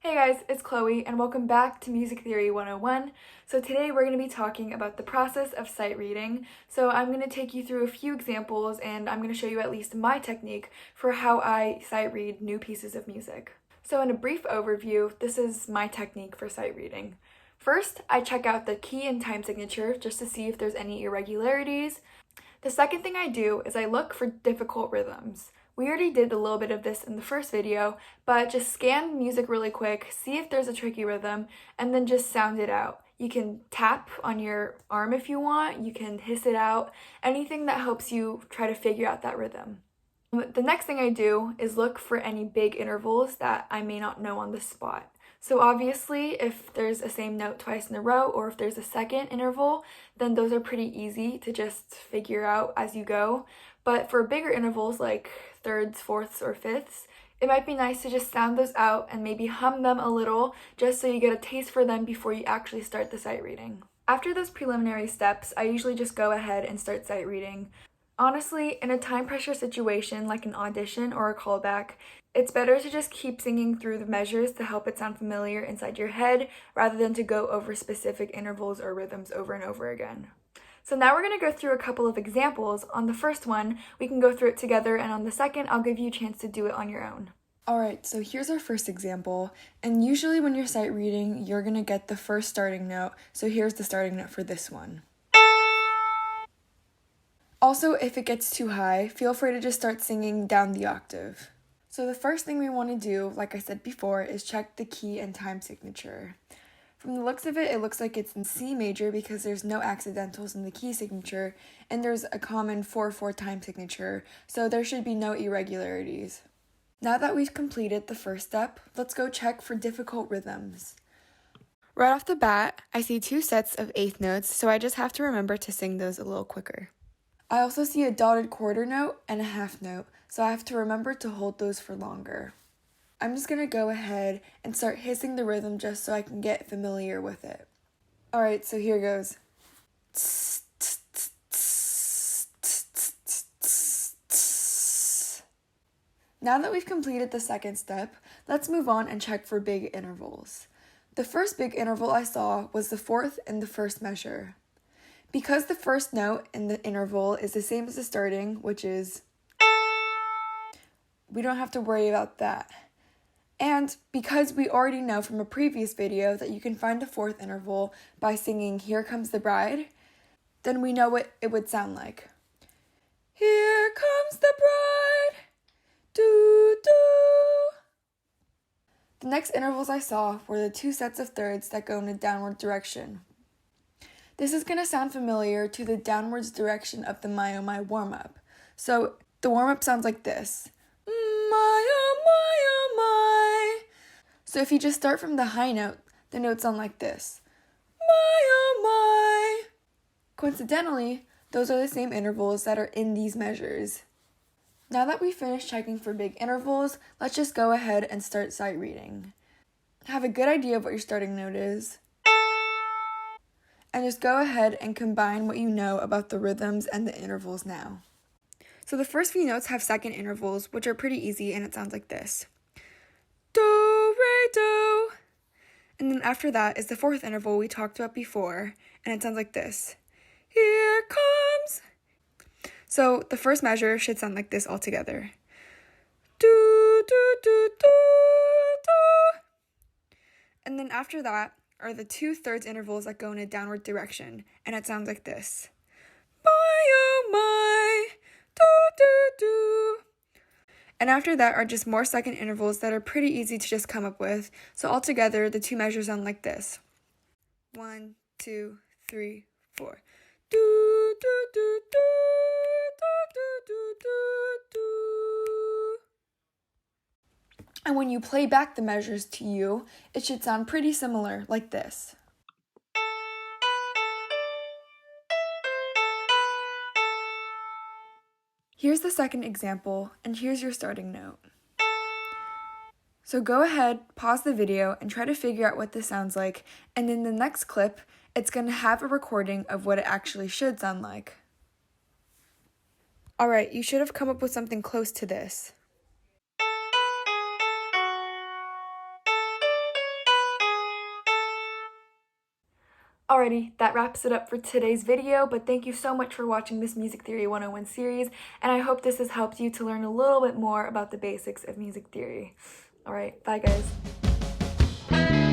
Hey guys, it's Chloe and welcome back to Music Theory 101. So today we're going to be talking about the process of sight reading. So I'm going to take you through a few examples and I'm going to show you at least my technique for how I sight read new pieces of music. So in a brief overview, this is my technique for sight reading. First, I check out the key and time signature just to see if there's any irregularities. The second thing I do is I look for difficult rhythms. We already did a little bit of this in the first video, but just scan music really quick, see if there's a tricky rhythm, and then just sound it out. You can tap on your arm if you want, you can hiss it out, anything that helps you try to figure out that rhythm. The next thing I do is look for any big intervals that I may not know on the spot. So obviously, if there's a same note twice in a row, or if there's a second interval, then those are pretty easy to just figure out as you go. But for bigger intervals like thirds, fourths, or fifths, it might be nice to just sound those out and maybe hum them a little just so you get a taste for them before you actually start the sight reading. After those preliminary steps, I usually just go ahead and start sight reading. Honestly, in a time pressure situation like an audition or a callback, it's better to just keep singing through the measures to help it sound familiar inside your head rather than to go over specific intervals or rhythms over and over again. So now we're going to go through a couple of examples. On the first one, we can go through it together, and on the second, I'll give you a chance to do it on your own. Alright, so here's our first example, and usually when you're sight reading, you're going to get the first starting note, so here's the starting note for this one. Also, if it gets too high, feel free to just start singing down the octave. So the first thing we want to do, like I said before, is check the key and time signature. From the looks of it, it looks like it's in C major because there's no accidentals in the key signature, and there's a common 4/4 time signature, so there should be no irregularities. Now that we've completed the first step, let's go check for difficult rhythms. Right off the bat, I see two sets of eighth notes, so I just have to remember to sing those a little quicker. I also see a dotted quarter note and a half note, so I have to remember to hold those for longer. I'm just going to go ahead and start hissing the rhythm just so I can get familiar with it. Alright, so here goes. Now that we've completed the second step, let's move on and check for big intervals. The first big interval I saw was the fourth in the first measure. Because the first note in the interval is the same as the starting, which is, we don't have to worry about that. And because we already know from a previous video that you can find the fourth interval by singing Here Comes the Bride, then we know what it would sound like. Here comes the bride, doo doo. The next intervals I saw were the two sets of thirds that go in a downward direction. This is going to sound familiar to the downwards direction of the My Oh My warm-up. So the warm-up sounds like this. My oh my oh my. So if you just start from the high note, the notes sound like this. My oh my. Coincidentally, those are the same intervals that are in these measures. Now that we've finished checking for big intervals, let's just go ahead and start sight reading. Have a good idea of what your starting note is. And just go ahead and combine what you know about the rhythms and the intervals now. So the first few notes have second intervals, which are pretty easy, and it sounds like this. Do, re, do. And then after that is the fourth interval we talked about before, and it sounds like this. Here comes. So the first measure should sound like this all together. Do, do, do, do, do. And then after that are the two thirds intervals that go in a downward direction, and it sounds like this. My oh my, do do do. And after that are just more second intervals that are pretty easy to just come up with, so altogether the two measures sound like this. 1, 2, 3, 4. Do do do do do do do do. And when you play back the measures to you, it should sound pretty similar, like this. Here's the second example, and here's your starting note. So go ahead, pause the video, and try to figure out what this sounds like, and in the next clip, it's going to have a recording of what it actually should sound like. Alright, you should have come up with something close to this. Alrighty, that wraps it up for today's video, but thank you so much for watching this Music Theory 101 series, and I hope this has helped you to learn a little bit more about the basics of music theory. Alright, bye guys.